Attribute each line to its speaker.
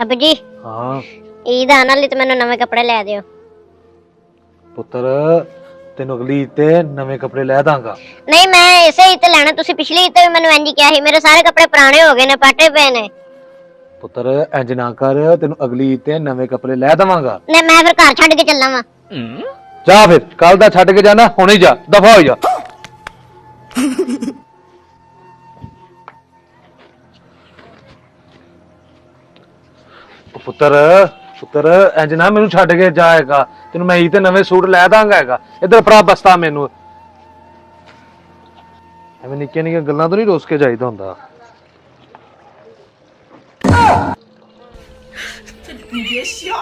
Speaker 1: ਅੱਬੂ ਜੀ
Speaker 2: ਹਾਂ
Speaker 1: ਈਦ ਆਉਣ ਵਾਲੀ ਤੇ ਮੈਨੂੰ ਨਵੇਂ ਕੱਪੜੇ ਲੈ ਦਿਓ।
Speaker 2: ਪੁੱਤਰ ਤੈਨੂੰ ਅਗਲੀ ਈਦ ਤੇ ਨਵੇਂ ਕੱਪੜੇ ਲੈ ਦਾਂਗਾ।
Speaker 1: ਨਹੀਂ ਮੈਂ ਇਸੇ ਈਦ ਤੇ ਲੈਣਾ, ਤੁਸੀਂ ਪਿਛਲੀ ਈਦ ਤੇ ਵੀ ਮੈਨੂੰ ਇੰਜ ਹੀ ਕਿਹਾ ਸੀ। ਮੇਰੇ ਸਾਰੇ ਕੱਪੜੇ ਪੁਰਾਣੇ ਹੋ ਗਏ ਨੇ, ਪਾਟੇ ਪਏ ਨੇ।
Speaker 2: ਪੁੱਤਰ ਇੰਜ ਨਾ ਕਰ, ਤੈਨੂੰ ਅਗਲੀ ਈਦ ਤੇ ਨਵੇਂ ਕੱਪੜੇ ਲੈ ਦਵਾਂਗਾ।
Speaker 1: ਨਹੀਂ ਮੈਂ ਫਿਰ ਘਰ ਛੱਡ ਕੇ ਚੱਲਾਂ ਵਾ।
Speaker 2: ਜਾ ਫਿਰ ਕੱਲ ਦਾ ਛੱਡ ਕੇ ਜਾਣਾ, ਹੁਣੇ ਹੀ ਜਾ, ਦਫਾ ਹੋ ਜਾ। ਪੁੱਤਰ ਪੁੱਤਰ ਇੰਜ ਨਾ ਮੈਨੂੰ ਛੱਡ ਕੇ ਜਾਏਗਾ, ਤੈਨੂੰ ਮੈਂ ਈਦ ਤੇ ਨਵੇਂ ਸੂਟ ਲੈ ਦਾਂਗਾ ਹੈਗਾ। ਇੱਧਰ ਫੜਾ ਬਸਤਾ ਮੈਨੂੰ। ਐਵੇਂ ਨਿੱਕੀਆਂ ਨਿੱਕੀਆਂ ਗੱਲਾਂ ਤੋਂ ਨਹੀਂ ਰੋਸ ਕੇ ਜਾਈਦਾ ਹੁੰਦਾ।
Speaker 3: 你别笑。